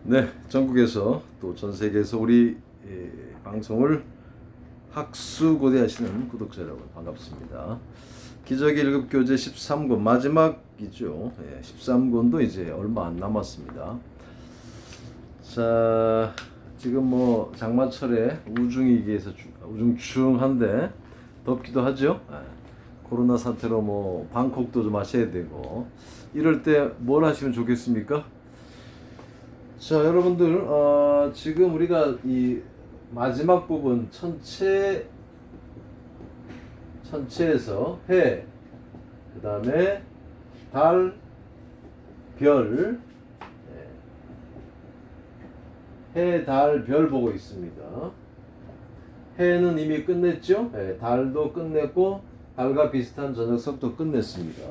네, 전국에서 또 전 세계에서 우리 방송을 학수고대하시는 구독자 여러분 반갑습니다. 기적의 1급 교재 13권 마지막이죠. 13권도 이제 얼마 안 남았습니다. 자, 지금 뭐 장마철에 우중이기에서 우중충한데 덥기도 하죠. 코로나 사태로 뭐 방콕도 좀 하셔야 되고 이럴 때 뭘 하시면 좋겠습니까? 자, 여러분들, 지금 우리가 이 마지막 부분 천체에서 해, 그 다음에 달, 별, 해, 달, 별 보고 있습니다. 해는 이미 끝냈죠? 달도 끝냈고 달과 비슷한 저녁석도 끝냈습니다.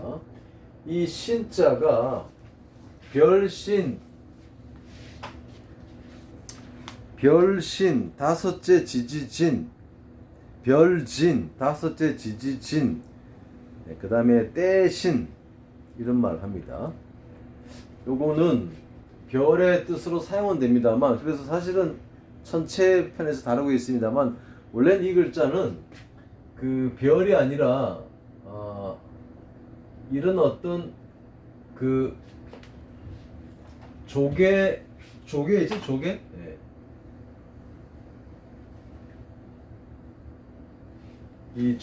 이 신자가 별신 다섯째 지지진, 별진 다섯째 지지진, 그 다음에 떼신 이런 말을 합니다. 요거는 별의 뜻으로 사용은 됩니다만, 그래서 사실은 천체 편에서 다루고 있습니다만, 원래는 이 글자는 그 별이 아니라 이런 어떤 그 조개지 조개? 네. 이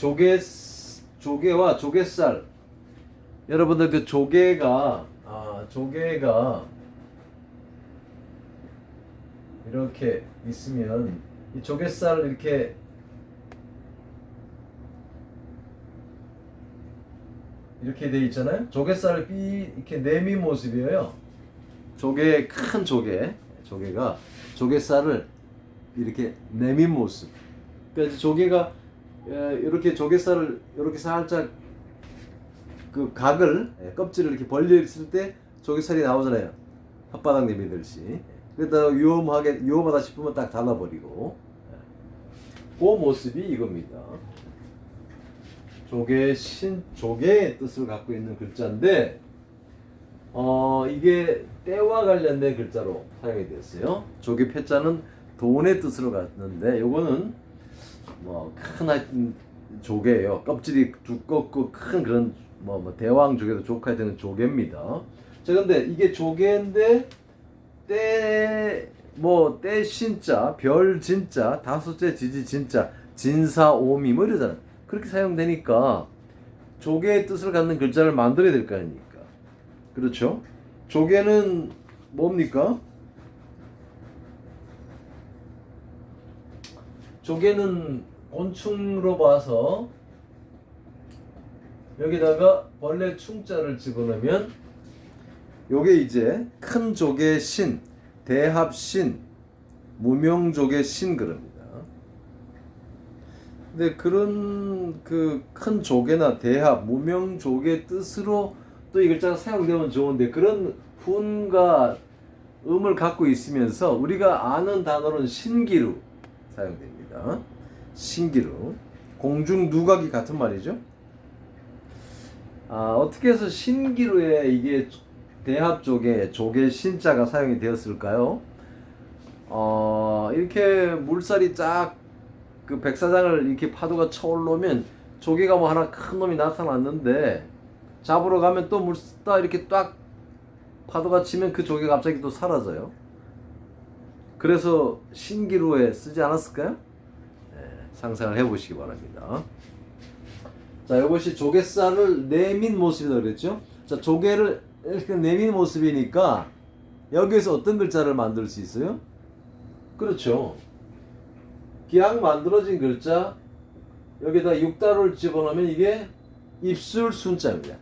조개와 조개살, 여러분들 그 조개가 이렇게 있으면 이 조개살을 이렇게 돼 있잖아요. 조개살을 이렇게 내민 모습이에요. 큰 조개가 조개살을 이렇게 내민 모습. 그러니까 조개가 이렇게 조개살을 이렇게 살짝 그 각을 껍질을 이렇게 벌려 있을 때 조개살이 나오잖아요. 혓바닥 내밀듯이. 그러다 위험하다 싶으면 딱 닫아버리고. 그 모습이 이겁니다. 조개의 뜻을 갖고 있는 글자인데, 이게 때와 관련된 글자로 사용이 됐어요. 조개 패자는 돈의 뜻으로 갔는데, 요거는 큰 조개예요. 껍질이 두껍고 큰 그런 대왕 조개도 조카에 되는 조개입니다. 자, 근데 이게 조개인데 떼신자, 별진자, 다섯째 지지진자, 진사오미 뭐 이러잖아. 그렇게 사용되니까 조개의 뜻을 갖는 글자를 만들어야 될 거 아닙니까? 그렇죠? 조개는 뭡니까? 조개는 곤충으로 봐서 여기다가 벌레 충자를 집어넣으면 요게 이제 큰 조개 신, 대합 신, 무명 조개 신 그럽니다. 근데 그런 그 큰 조개나 대합, 무명 조개 뜻으로 또 이 글자가 사용되면 좋은데 그런 훈과 음을 갖고 있으면서 우리가 아는 단어로는 신기루 사용됩니다. 신기루. 공중 누각이 같은 말이죠. 어떻게 해서 신기루에 이게 대합 조개 신자가 사용이 되었을까요? 이렇게 물살이 그 백사장을 이렇게 파도가 쳐올라오면 조개가 하나 큰 놈이 나타났는데 잡으러 가면 또 물다 이렇게 딱 파도가 치면 그 조개가 갑자기 또 사라져요. 그래서 신기루에 쓰지 않았을까요? 상상을 해보시기 바랍니다. 자, 이것이 조개살을 내민 모습이라고 그랬죠? 자, 조개를 이렇게 내민 모습이니까 여기에서 어떤 글자를 만들 수 있어요? 그렇죠. 기왕 만들어진 글자 여기다 육다를 집어넣으면 이게 입술 순자입니다.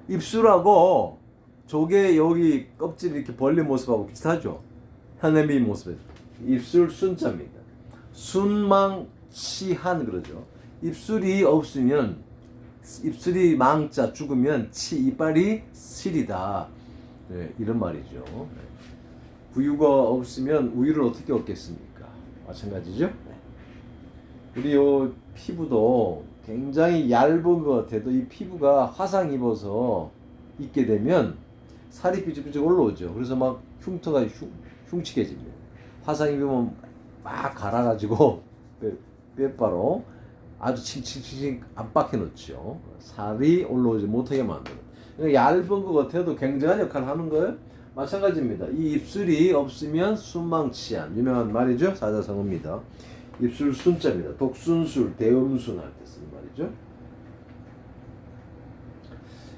입술하고 조개 여기 껍질 이렇게 벌린 모습하고 비슷하죠. 하늘미 모습. 입술 순자입니다. 순망치한 그러죠. 입술이 없으면 입술이 망자 죽으면 이빨이 실이다. 네, 이런 말이죠. 부유가 없으면 우유를 어떻게 얻겠습니까? 마찬가지죠. 우리 요 피부도 굉장히 얇은 것 같아도 이 피부가 화상 입어서 있게 되면 살이 삐죽삐죽 올라오죠. 그래서 막 흉터가 흉측해집니다. 화상 입으면 막 갈아가지고 빼바로 아주 칭칭칭칭 압박해 놓죠. 살이 올라오지 못하게 만드는. 그러니까 얇은 것 같아도 굉장한 역할을 하는 거예요. 마찬가지입니다. 이 입술이 없으면 순망치안, 유명한 말이죠. 사자성어입니다. 입술 순자입니다. 독순술, 대음순 할 때 쓰는 말이죠.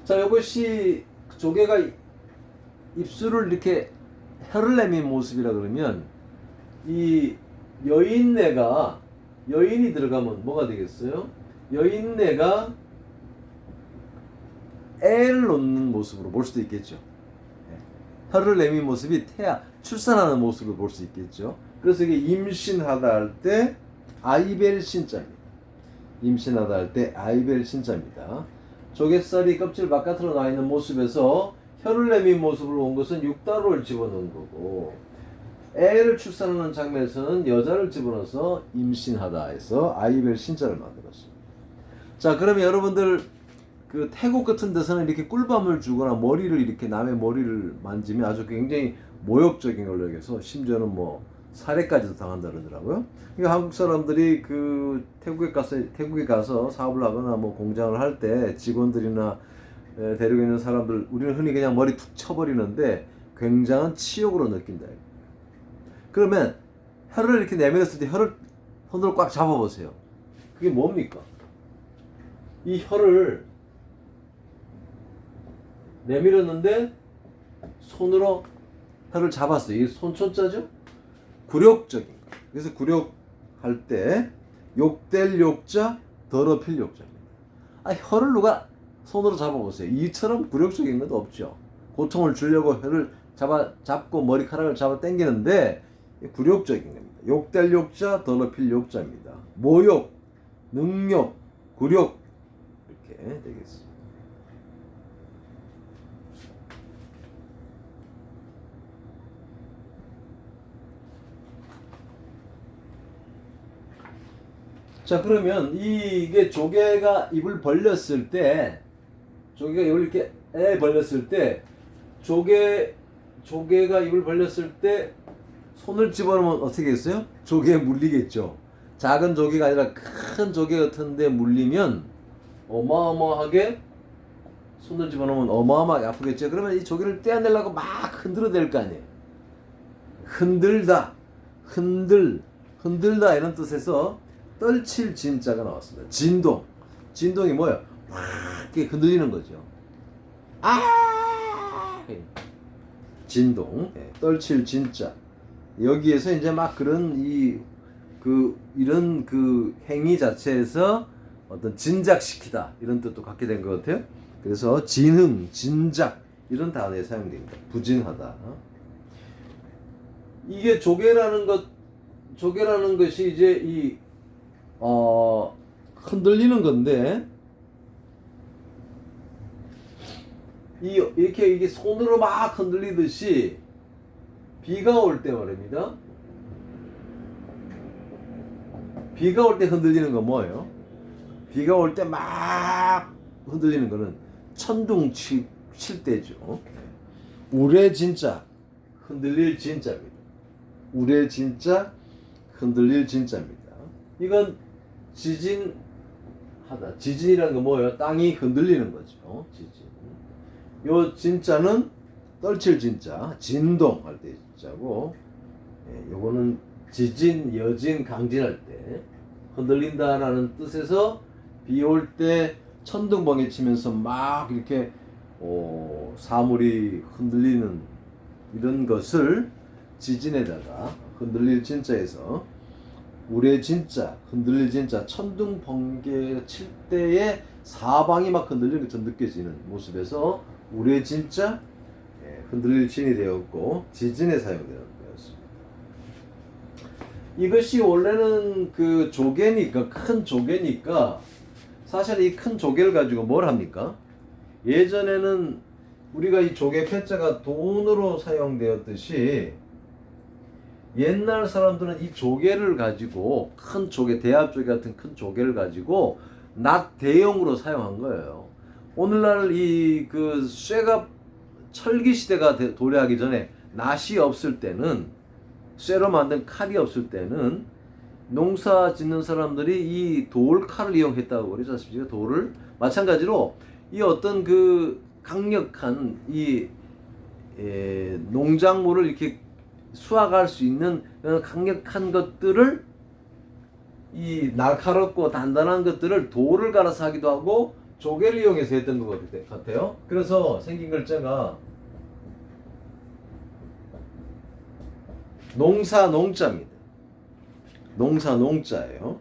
자, 이것이 조개가 입술을 이렇게 혀를 내민 모습이라 그러면 이 여인네가 여인이 들어가면 뭐가 되겠어요? 여인네가 애를 놓는 모습으로 볼 수도 있겠죠. 혀를 내민 모습이 출산하는 모습을 볼 수 있겠죠. 그래서 이게 임신하다 할 때 아이벨 신자입니다. 임신하다 할 때 아이벨 신자입니다. 조갯살이 껍질 바깥으로 나 있는 모습에서 혀를 내민 모습으로 온 것은 육다로를 집어넣은 거고, 애를 출산하는 장면에서는 여자를 집어넣어서 임신하다 해서 아이벨 신자를 만들었습니다. 자, 그러면 여러분들 그 태국 같은 데서는 이렇게 꿀밤을 주거나 머리를 이렇게 남의 머리를 만지면 아주 굉장히 모욕적인 걸로 여겨서 심지어는 뭐 살해까지도 당한다 그러더라고요. 그러니까 한국 사람들이 그 태국에 가서 사업을 하거나 뭐 공장을 할 때 직원들이나 데리고 있는 사람들, 우리는 흔히 그냥 머리 툭 쳐버리는데 굉장한 치욕으로 느낀다. 그러면 혀를 이렇게 내밀었을 때 혀를 손으로 꽉 잡아보세요. 그게 뭡니까? 이 혀를 내밀었는데 손으로 혀를 잡았어요. 이게 손초자죠? 굴욕적인 거. 그래서 굴욕할 때 욕될 욕자, 더럽힐 욕자입니다. 혀를 누가 손으로 잡아보세요. 이처럼 굴욕적인 것도 없죠. 고통을 주려고 혀를 잡고 머리카락을 잡아 당기는데 굴욕적인 겁니다. 욕될 욕자, 더럽힐 욕자입니다. 모욕, 능욕, 굴욕 이렇게 되겠습니다. 자, 그러면 이게 조개가 입을 벌렸을 때, 조개가 입을 이렇게 벌렸을 때, 조개가 입을 벌렸을 때 손을 집어넣으면 어떻게 했어요? 조개에 물리겠죠. 작은 조개가 아니라 큰 조개 같은데 물리면 어마어마하게, 손을 집어넣으면 어마어마하게 아프겠죠. 그러면 이 조개를 떼어내려고 막 흔들어댈 거 아니에요. 흔들다 이런 뜻에서 떨칠 진자가 나왔습니다. 진동이 뭐예요? 막 이렇게 흔들리는 거죠. 진동, 떨칠 진자. 여기에서 이제 막 그런 이런 행위 자체에서 어떤 진작시키다 이런 뜻도 갖게 된 것 같아요. 그래서 진흥, 진작 이런 단어에 사용됩니다. 부진하다. 이게 조개라는 것이 이제 흔들리는 건데, 이게 손으로 막 흔들리듯이 비가 올 때 말입니다. 비가 올 때 흔들리는 건 뭐예요? 비가 올 때 막 흔들리는 거는 천둥 칠 때죠. 우레 진짜, 흔들릴 진짜입니다. 우레 진짜, 흔들릴 진짜입니다. 이건 지진하다. 지진이라는 건 뭐예요? 땅이 흔들리는 거죠. 지진. 요 진짜는 떨칠 진짜, 진동 할 때 진짜고, 요거는 지진, 여진, 강진할 때 흔들린다라는 뜻에서 비 올 때 천둥번개 치면서 막 이렇게 사물이 흔들리는 이런 것을 지진에다가 흔들릴 진짜에서 우레 진짜, 흔들릴 진짜, 천둥번개 칠 때에 사방이 막 흔들리는 것처럼 느껴지는 모습에서 우레 진짜, 흔들릴 진이 되었고 지진에 사용되는 거였습니다. 이것이 원래는 그 조개니까, 큰 조개니까, 사실 이 큰 조개를 가지고 뭘 합니까? 예전에는 우리가 이 조개 패자가 돈으로 사용되었듯이 옛날 사람들은 이 조개를 가지고, 큰 조개, 대합조개 같은 큰 조개를 가지고 낫 대용으로 사용한 거예요. 오늘날 이 쇠가 철기 시대가 도래하기 전에 낫이 없을 때는, 쇠로 만든 칼이 없을 때는 농사 짓는 사람들이 이 돌칼을 이용했다고 그러지 않습니까? 돌을. 마찬가지로 이 어떤 그 강력한 이 농작물을 이렇게 수확할 수 있는 그런 강력한 것들을, 이 날카롭고 단단한 것들을 돌을 갈아서 하기도 하고 조개를 이용해서 했던 것 같아요. 그래서 생긴 글자가 농사 농자입니다. 농사 농자예요.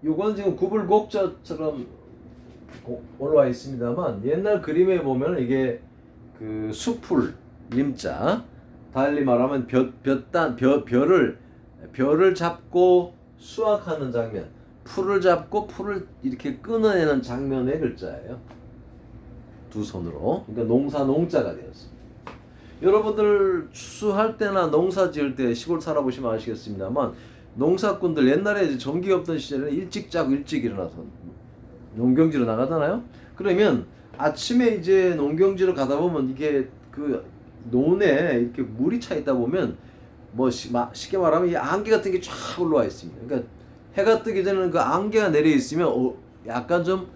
요건 지금 구불곡자처럼 올라와 있습니다만, 옛날 그림에 보면 이게 그 수풀 림자, 달리 말하면 별을 잡고 수확하는 장면, 풀을 잡고 풀을 이렇게 끊어내는 장면의 글자예요. 두 손으로. 그러니까 농사 농자가 되었습니다. 여러분들 추수할 때나 농사 지을 때 시골 살아보시면 아시겠습니다만, 농사꾼들 옛날에 이제 전기가 없던 시절에는 일찍 자고 일찍 일어나서 농경지로 나가잖아요. 그러면 아침에 이제 농경지로 가다 보면 이게 그 논에 이렇게 물이 차 있다 보면 뭐 쉽게 말하면 이 안개 같은 게 쫙 올라와 있습니다. 그러니까 해가 뜨기 전에는 그 안개가 내려 있으면 약간 좀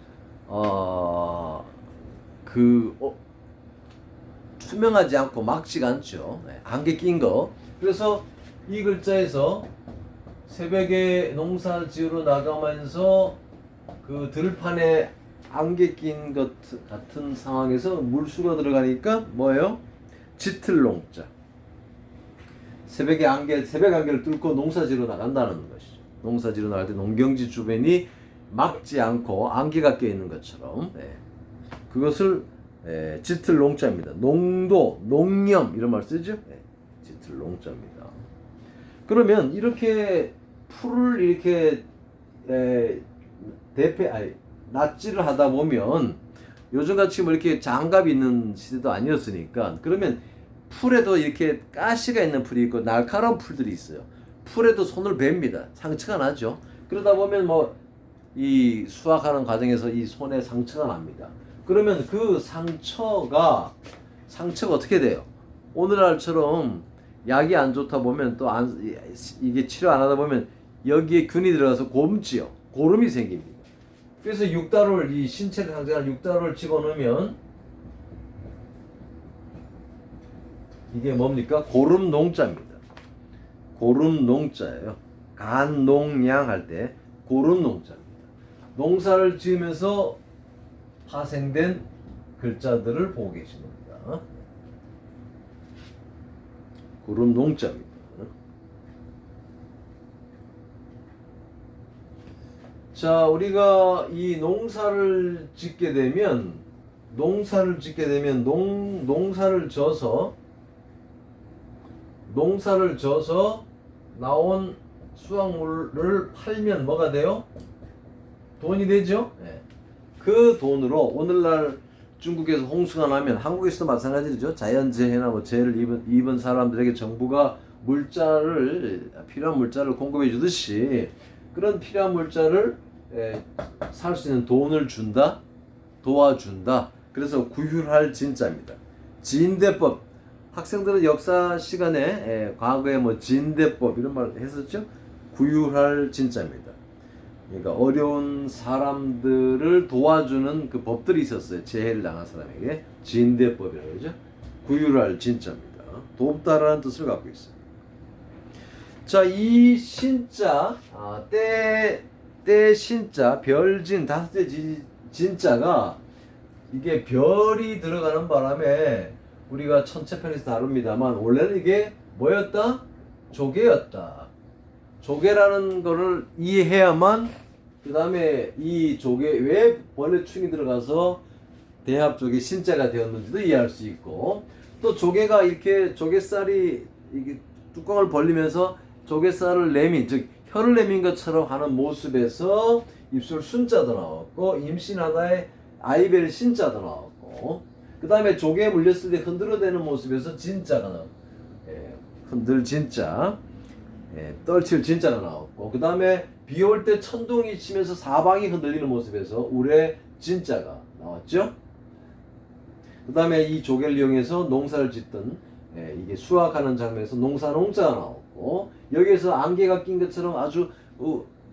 투명하지 않고 막지가 않죠. 안개 낀 거. 그래서 이 글자에서 새벽에 농사 지으러 나가면서 그 들판에 안개 낀 것 같은 상황에서 물수가 들어가니까 뭐예요? 짙을농자. 새벽 안개를 뚫고 농사 지으러 나간다는 것이죠. 농사 지으러 나갈 때 농경지 주변이 막지 않고 안개가 껴 있는 것처럼, 그것을 짙을농자입니다. 농도, 농염 이런 말 쓰죠. 짙을농자입니다. 그러면 이렇게 풀을 이렇게 낫지를 하다 보면, 요즘같이 뭐 이렇게 장갑이 있는 시대도 아니었으니까, 그러면 풀에도 이렇게 가시가 있는 풀이 있고 날카로운 풀들이 있어요. 풀에도 손을 뵙니다. 상처가 나죠. 그러다 보면 뭐 이 수확하는 과정에서 이 손에 상처가 납니다. 그러면 그 상처가 어떻게 돼요? 오늘날처럼 약이 안 좋다 보면 이게 치료 안 하다 보면 여기에 균이 들어가서 곰지요. 고름이 생깁니다. 그래서 육다롤, 이 신체를 상징하는 육다롤을 집어넣으면 이게 뭡니까? 고름농자입니다. 고름농자예요. 간농양 할 때 고름농자입니다. 농사를 지으면서 파생된 글자들을 보고 계신 겁니다. 고름농자입니다. 자, 우리가 이 농사를 짓게 되면 농사를 져서 나온 수확물을 팔면 뭐가 돼요? 돈이 되죠? 그 돈으로 오늘날 중국에서 홍수가 나면, 한국에서도 마찬가지죠. 자연재해나 뭐 재해를 입은 사람들에게 정부가 필요한 물자를 공급해 주듯이, 그런 필요한 물자를 살 수 있는 돈을 준다, 도와준다. 그래서 구휼할 진자입니다. 진대법. 학생들은 역사 시간에 과거에 뭐 진대법 이런 말 했었죠. 구휼할 진자입니다. 그러니까 어려운 사람들을 도와주는 그 법들이 있었어요. 재해를 당한 사람에게 진대법이라고 하죠. 구휼할 진자입니다. 돕다라는 뜻을 갖고 있어요. 자, 이 신자, 때 신자, 별진, 다섯째 진자가 이게 별이 들어가는 바람에 우리가 천체편에서 다룹니다만, 원래는 이게 뭐였다? 조개였다. 조개라는 거를 이해해야만, 그 다음에 이 조개 왜 벌레충이 들어가서 대합조개 신자가 되었는지도 이해할 수 있고, 또 조개가 이렇게 조개살이 이게 뚜껑을 벌리면서 조개살을 즉 혀를 내민 것처럼 하는 모습에서 입술 순자도 나왔고, 임신하다의 아이벨 신자도 나왔고, 그 다음에 조개에 물렸을 때 흔들어대는 모습에서 진자가 나왔고, 흔들 진자, 떨칠 진자가 나왔고, 그 다음에 비 올 때 천둥이 치면서 사방이 흔들리는 모습에서 우레 진자가 나왔죠. 그 다음에 이 조개를 이용해서 농사를 짓던 이게 수확하는 장면에서 농사가 나왔고, 여기에서 안개가 낀 것처럼 아주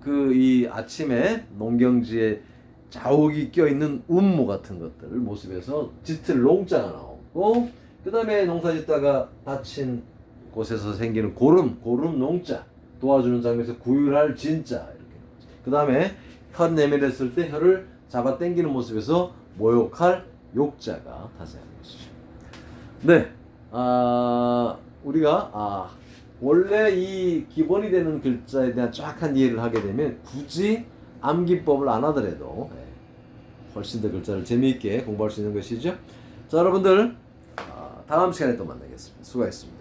그 이 아침에 농경지에 자욱이 껴있는 운무 같은 것들 모습에서 짙을 농자가 나오고, 그 다음에 농사 짓다가 다친 곳에서 생기는 고름 농자, 도와주는 장면에서 구휼할 진자, 이렇게. 그 다음에 혀 내밀었을 때 혀를 잡아 당기는 모습에서 모욕할 욕자가 탄생하는 것이죠. 네, 우리가 원래 이 기본이 되는 글자에 대한 정확한 이해를 하게 되면 굳이 암기법을 안 하더라도 훨씬 더 글자를 재미있게 공부할 수 있는 것이죠. 자, 여러분들 다음 시간에 또 만나겠습니다. 수고하셨습니다.